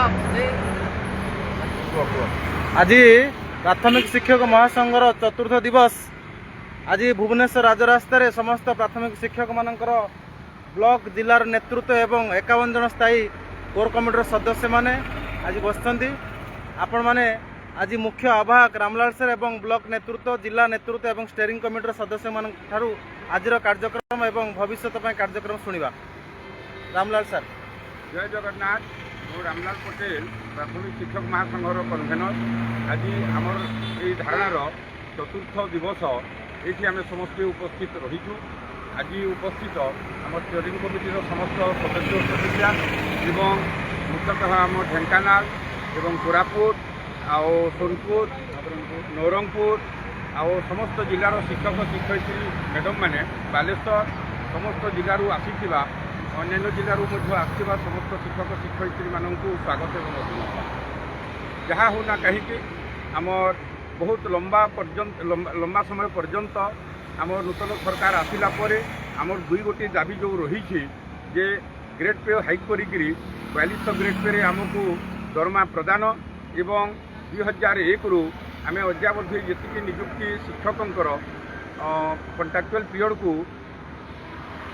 आज प्राथमिक शिक्षक महासंघर चतुर्थ दिवस आज भुवनेश्वर राजरास्तार समस्त प्राथमिक शिक्षक मानकर ब्लॉक जिलार नेतृत्व एवं 51 जन स्थायी कोर कमिटर सदस्य माने आज बसଛନ୍ତି। आपण माने आज मुख्य आवाहक रामलाल सर एवं ब्लॉक नेतृत्व जिला नेतृत्व एवं स्टेयरिंग कमिटर सदस्य मान ठारू आज कार्यक्रम एवं भविष्य कार्यक्रम सुनिबा। रामलाल सर। जय जगन्नाथ। मु रामलाल पटेल प्राथमिक शिक्षक महासंघर कन्भेनर। आज आमर ये धारणार चतुर्थ दिवस ये आम समस्ते उपस्थित रहीचु। आज उपस्थित आम स्टीयरिंग कमिटीर समस्त सदस्य सदस्या एवं मुख्यतः आम ढेंकानाल एवं कोरापुट आउ सोनपुर नवरंगपुर आउ समस्त जिलार शिक्षक शिक्षयित्री मैडम मैंने बालेश्वर समस्त जिलूर आसीथिबा अन्य जिलूर आसवा समस्त शिक्षक शिक्षयित्री मानक स्वागत एवं अभिनंदन। जहाँ होना कहीं आमर बहुत लंबा समय पर्यंत आमर नूतन सरकार आसिला परे आमर दुई गोटी दाबी जो रही जे ग्रेड पे हाइक करी 4200 ग्रेड पे आमको दरमा प्रदान एवं 2001 रु आम अद्यावधि जी निजुक्ति शिक्षकों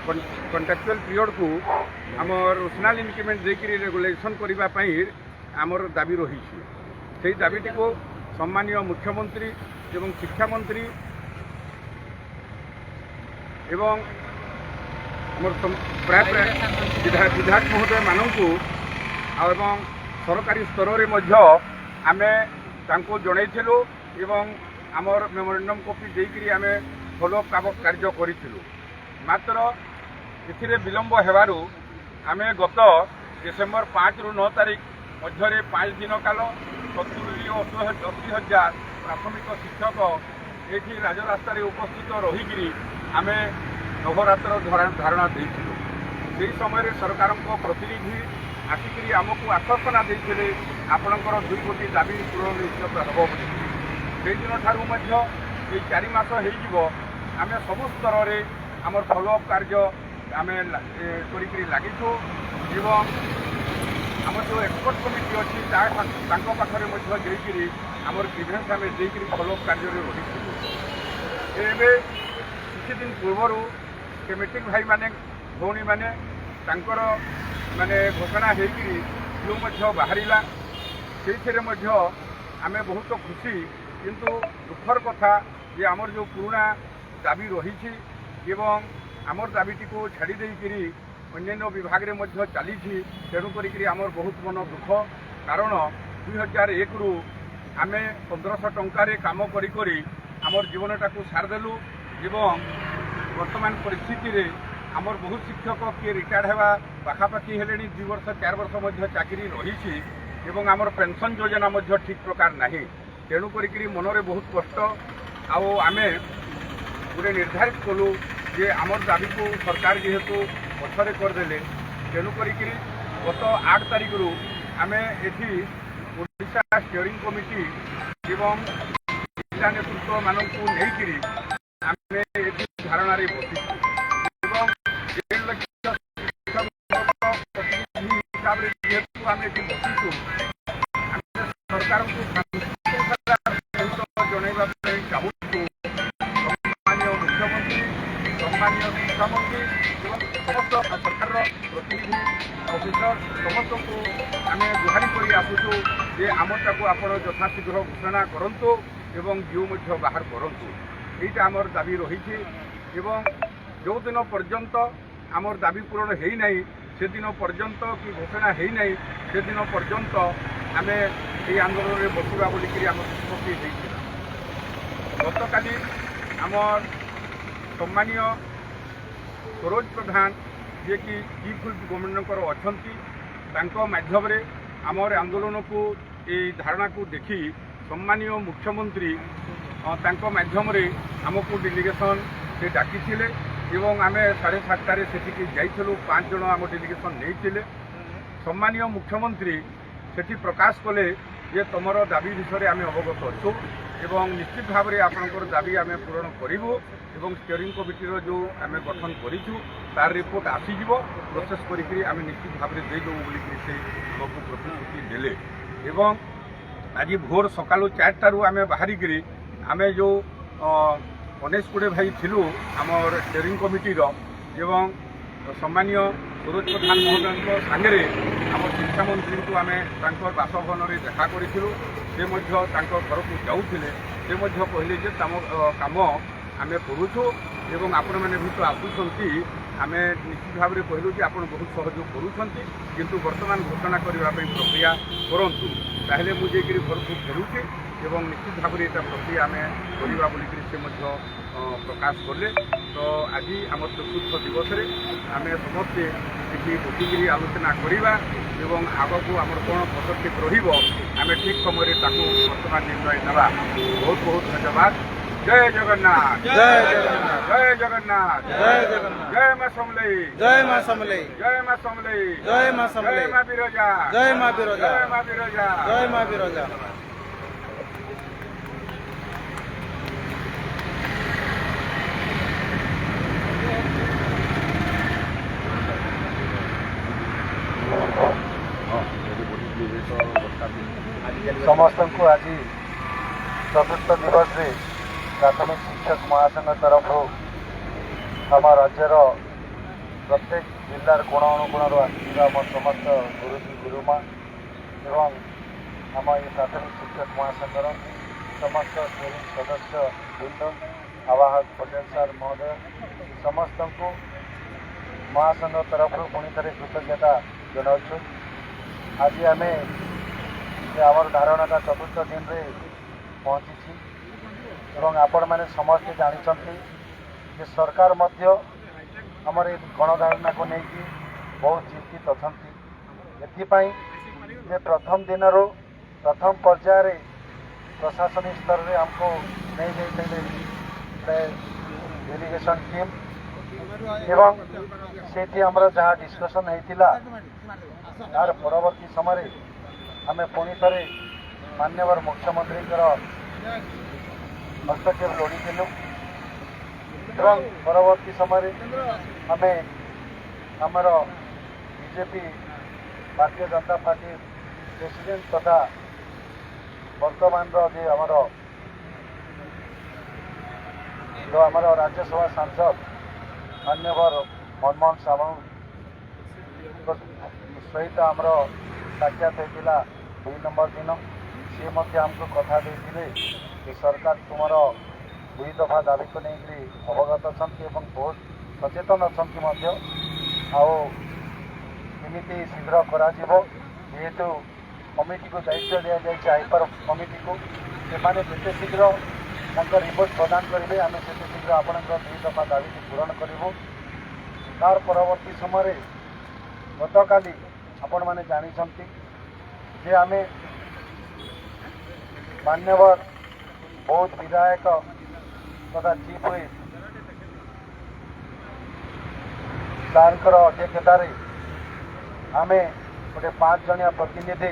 कंट्राक्चुअल पीरियड को आमर ओरिजिनल इंक्रीमेंट देकर रेगुलेशन करने आमर दाबी रही से दाबीटी को सम्मानीय मुख्यमंत्री एवं शिक्षा मंत्री एवं प्राय विधायक महोदय मानक एवं सरकारी स्तर में आमे तांको जनइथिलु एवं आमर मेमोरेंडम कॉपी देकर आम फॉलोअप कार्य करिथिलु। मात्र एथिरे विलंब हेबारु आमे गत डिसेम्बर 5 रु 9 तारीख मध्य 5 दिन काल 70,80,000 प्राथमिक शिक्षक ये राजरास्ता उपस्थित रहीकि आम नवरात्र धारणा देइथिलु। से समय सरकार प्रतिनिधि आसिक आमको आश्वासना देते आपणकर 2 कोटी दाबी पूरण निश्चित हे बोली। से दिन ठारू ये 4 मास आम सबु स्तर में आम फॉलोअप कार्य आम लगिछू एवं आम जो एक्सपर्ट कमिटी अच्छी पाखे देकर आमर ग्रीवेंस आम देकर फॉलोअप कार्य रही। एवं किसी दिन पूर्वर केमेटिक भाई माने भौणी माने तांकर माने घोषणा होकर जो बाहरला से आम बहुत खुशी किंतु दुखर कथा जे आमर जो पुराना दाबी रही एवं आमर दाबीटी को छाड़ी देकर अन्य विभाग में चली तेणुक आमर बहुत मन दुख। कारण 2001 रु आम 1500 टंकार काम करी आमर जीवनटा को सारदेलु एवं वर्तमान परिस्थिति आमर बहुत शिक्षक किए रिटायर्ड होगा पाखापाखि हेले 2 वर्ष 4 वर्ष चाकरी रही एवं आमर पेंशन योजना ठीक प्रकार ना तेणुक मनरे बहुत कष्ट आम गोटे निर्धारित कलु जे आमर दाबी को सरकार जेहेतु पछरे करदे तेणुक गत 8 तारीख रु आम एठी ओडिशा स्टीयरिंग कमिटी एवं जिला नेतृत्व मानक नहीं आम एठी धारणा बसी एवं 1.5 लाख प्रतिनिधि हिसाब से जेहेतु आम एठी बसीचु सरकार को जनइबा चाहूँ सम्मानीय मुख्यमंत्री सम्मानीय शिक्षा मंत्री एवं समस्त सरकार प्रतिनिधि अफिसर समस्त को आम गुहारी कर आसुचु जे आमटा को आप यथाशीघ्र घोषणा करंतु एवं जीव बाहर करंतु। यहीटा आमर दाबी रही एवं जो दिन पर्यंत आमर दाबी पूरण है नहीं से दिन पर्यंत कि घोषणा है नहीं से दिन पर्यंत आम ये आंदोलन में बसवा बोलिक आम निष्पत्ति गत काली आमर सम्मानीय सरोज प्रधान जे कि चीफ व्हिप गवर्नमेंटर अच्छा माध्यम आमर आंदोलन को ये धारणा को देखी सम्मानीय मुख्यमंत्री माध्यम आमको डेलीगेशन से डाकी एवं आम 7:30 से जाइलु 5 जन आम डेलीगेशन नहीं सम्मानीय मुख्यमंत्री से प्रकाश कले जे तुमर दाबी विषय आम अवगत अच्छु एवं निश्चित भाव में आपंकर दाबी आम पूरण करूँ एवं स्टीयरिंग कमिटीर जो आम गठन करूँ तार रिपोर्ट आसीज प्रोसेस करी आम निश्चित भाव में देदेबू बोलिक से आमको प्रतिश्रुति देले एवं आज भोर सका 4टारू आम बाहरिक आम जो 19-20 भाई थिलु आमर स्टेयरिंग कमिटीर एवं सम्मानीय सुरज प्रधान महोदय सांगे आम शिक्षा मंत्री को आम बासभवन में देखा करूँ से घर को जाऊे से कहले जे कम आम करुचु एवं आपण मैंने भी तो आसुंच आम निश्चित भाव में कहलु कि आप बहुत सहयोग करुँच किंतु वर्तमान घोषणा करने प्रक्रिया करूँ ताहले मुझे घर को फेरुचे एवं निश्चित भाव में प्रक्रिया आम करवा बोलिक से प्रकाश कले तो आज आम चतुर्थ दिवस आम समस्ते ये बसिक आलोचना करवा एवं आगक आमर कौन पदक्षेप रम ठीक समय वर्तमान निर्णय ना बहुत बहुत धन्यवाद। जय जगन्नाथ जय जगन्नाथ जय जगन्नाथ जय जगन्नाथ जय मां समलई जय मां समलई जय मां समलई जय मां समलई जय मां बिरजा जय मां बिरजा जय मां बिरजा जय मां बिरजा। समस्त को आज चतुर्थ दिवस रे प्राथमिक शिक्षक महासंघ तरफ आम राज्यर प्रत्येक जिलार कोण अनुकोण आम समस्त गुरुजी गुरुमा एवं आम ये प्राथमिक शिक्षक महासंघर समस्त स्टेयरिंग सदस्य वृंद आवाहक पटेल सार महोदय समस्त को महासंघ तरफ पुणी थे कृतज्ञता जनाऊँ। आज आम आमर धारणाटा चतुर्थ दिन में पहुँची एवं आपण मैंने समस्ते जानी जे सरकार मध्य आमर गणधारणा को लेकिन बहुत चिंतित अच्छा एपाई जे प्रथम दिन प्रथम पर्यायर प्रशासनिक स्तर में आमको नहीं जाते डेलीगेशन टीम एवं से आमर जहाँ डिस्कसन होता यार परवर्ती समय आम पुणी थे मान्यवर मुख्यमंत्री हस्तक्षेप लोड़ीलु एवं परवर्ती समय आम आमर BJP Bharatiya Janata party president तथा वर्तमान जे आमर जो आमर राज्यसभा सांसद मान्यवर मनमोहन साहू सहित आमर साक्षात होता 2 नंबर दिन सी आमको कथा देते सरकार तुमर 2 दफा दाबी को लेकर अवगत अच्छा बहुत सचेतन अच्छा आमती शीघ्र करेतु कमिटी को दायित्व दि जाए हाइपर कमिटी को से शीघ्र रिपोर्ट प्रदान करेंगे आम से शीघ्र आपण 2 दफा दाबी को पूरण करूँ। तार परवर्ती समय गतकाली आपण मैंने जानी जे आम मान्यवर बहुत विधायक तथा चीफ हुई सार अध्यक्षतार आम गोटे 5 जनिया प्रतिनिधि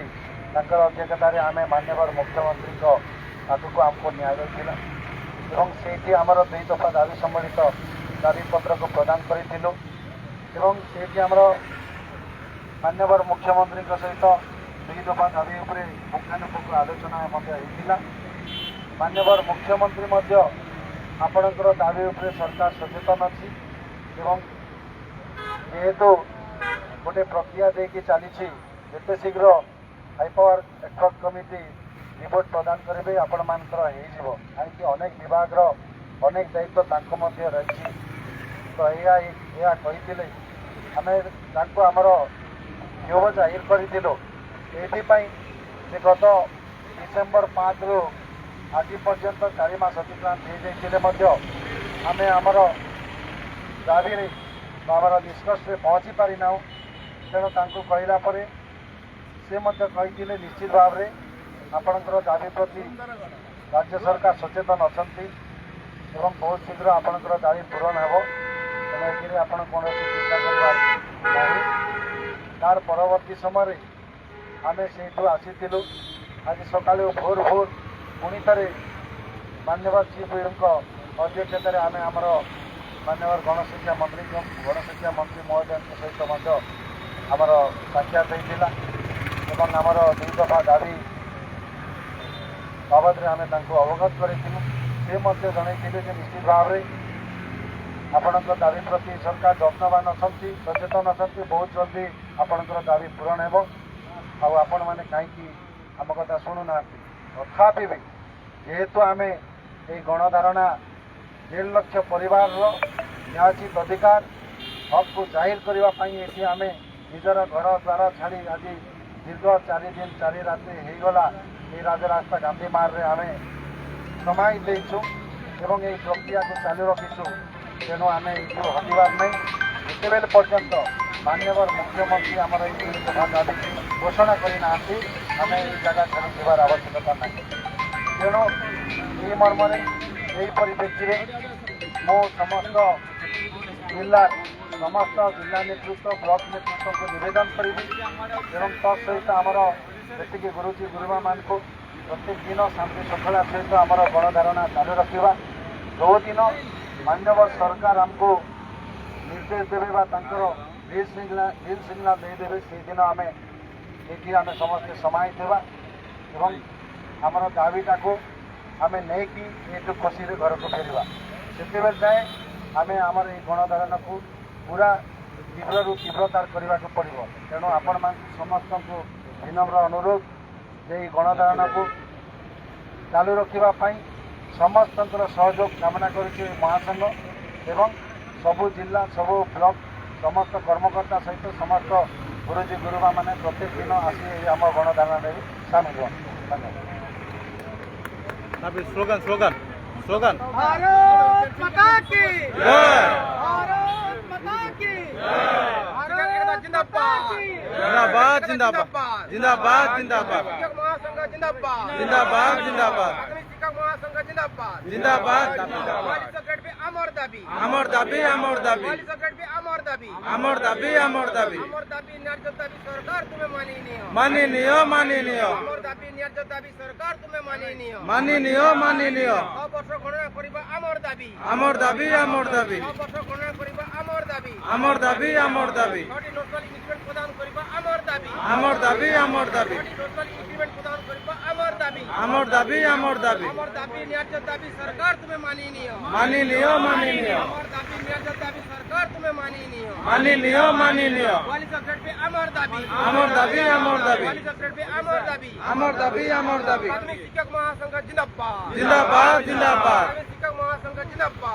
अध्यक्षतार आम मान्यवर मुख्यमंत्री पाखक आमको निगला से आमर 2 दफा दाबी सम्मिलित दाबी पत्र को प्रदान करूँ से आमर मान्यवर मुख्यमंत्री सहित 2 दफा दाबी पुंखानुपुंख आलोचना होता मान्यवर मुख्यमंत्री आपणकर दाबी उपरे सरकार सचेतन अच्छी जेहेतु गोटे प्रक्रिया देकी चली जिते शीघ्र हाइपावर एक्सपर्ट कमिटी रिपोर्ट प्रदान करेंगे आपण मानकर कहीं अनेक विभाग अनेक दायित्व रही तो यह कही आम आमर क्षोभ जाहिर करूँ ये गत डिसेम्बर 5 रु आज पर्यंत 4 मास अतिक्रांत हो आम आमर दाबी आमर निष्कर्ष पहुँची पारि ना तेणु कहला से कही निश्चित भाव में आपणकर दाबी प्रति राज्य सरकार सचेतन अच्छा बहुत शीघ्र आपणकर दाबी पूरण हो तेनाली आप कौन चिंता कर तार परवर्ती समय आम से आसीलु आज सका भोर भोर पुणी थे मान्यवर चीफ अध्यक्षतार आम आमर माननीय गणशिक्षा मंत्री महोदय सहित आमर साक्षात होता एवं आमर 2 दफा दाबी बाबद आम अवगत करूँ से जनईले निश्चित भाव में आपणकर दाबी प्रति सरकार जत्नवान अच्छा सचेतन अच्छा बहुत जल्दी आपणकर दाबी पूरण हो आपण मैंने कहीं आम कथा शुणुना तथापि भी जेहेतु आम ये गणधारणा 1.5 लाख परिवार न्यायोचित अधिकार हक को जाहिर करने ये आम निजर घर द्वार छाड़ी आज दीर्घ 4 दिन 4 रात्रि होगला ये राजरास्ता गांधी मार्ग आम समय देचु एवं ये प्रक्रिया को चालू रखीचु तेणु आम ये हटवार नहीं जिते पर्यंत माननीय मुख्यमंत्री आमर ये दाबी घोषणा करना आम ये जगह छाड़ आवश्यकता नहीं तेणु ये मर्म यही परिप्रेक्षी में मो समस्त जिला नेतृत्व ब्लॉक नेतृत्व को निवेदन करी एवं तत्सहित आमर जी गुरुजी गुरुमा मान को प्रत्येक दिन शांति सफलता सहित आमर गणधारणा चालू रखा जो दिन माननीय सरकार आमको निर्देश देवे ग्रीन सिग्नाल देदेवे से दिन आम ये आम समस्ते समाहित होगा एवं आमर दाबीटा को आम नहीं कि ये खुशी घर को फेरवा से जाए आम आमर ये गणधारणा को पूरा तीव्र तीव्रतार करने को पड़ो तेणु आपण समस्त को विनम्र अनुरोध जे गणधारणा को चालू रखापी समस्त सहयोग कामना कर महासंघ एवं सबु जिला सबु ब्लॉक समस्त कर्मकर्ता सहित समस्त गुरुजी गुरुमा मैंने प्रत्येक दिन आसी आम गणधारणा में सामिल हो धन्यवाद। स्लोगन स्लोगन स्लोगन भारत माता की जय भारत माता की जिंदाबाद जिंदाबाद जिंदाबाद जिंदाबाद शिक्षक महासंघ जिंदाबाद जिंदाबाद जिंदाबाद शिक्षक महासंघ जिंदाबाद जिंदाबाद वाली सकट पे अमर दाबी अमर दाबी अमर दाबी वाली सकट पे अमर दाबी अमर दाबी अमर दाबी अमर दाबी न्याय दाबी सरकार तुम्हें माननीय माननीय माननीय अमर दाबी न्याय दाबी सरकार तुम्हें माननीय माननीय माननीय 6 वर्ष गणना करिबा अमर दाबी अमर दाबी अमर दाबी 6 वर्ष गणना करिबा अमर दाबी अमर दाबी अमर दाबी छोटी नोटल इंक्रीमेंट प्रदान करिबा अमर दाबी अमर दाबी अमर दाबी छोटी नोटल इंक्रीमेंट प्रदान करिबा अमर दाबी अमर दाबी अमर दाबी अमर दाबी न्याय दाबी सरकार तुम्हें माननीय माननीय माननीय अमर दाबी न्याय दाबी सरकार तुम्हें माननीय माननीय माननीय वाली सकट पे अमर दाबी अमर दाबी अमर दाबी वाली सकट पे अमर दाबी अमर दाबी अमर दाबी प्राथमिक शिक्षक महासंघ जिंदाबाद जिंदाबाद जिंदाबाद प्राथमिक शिक्षक महासंघ जिंदाबाद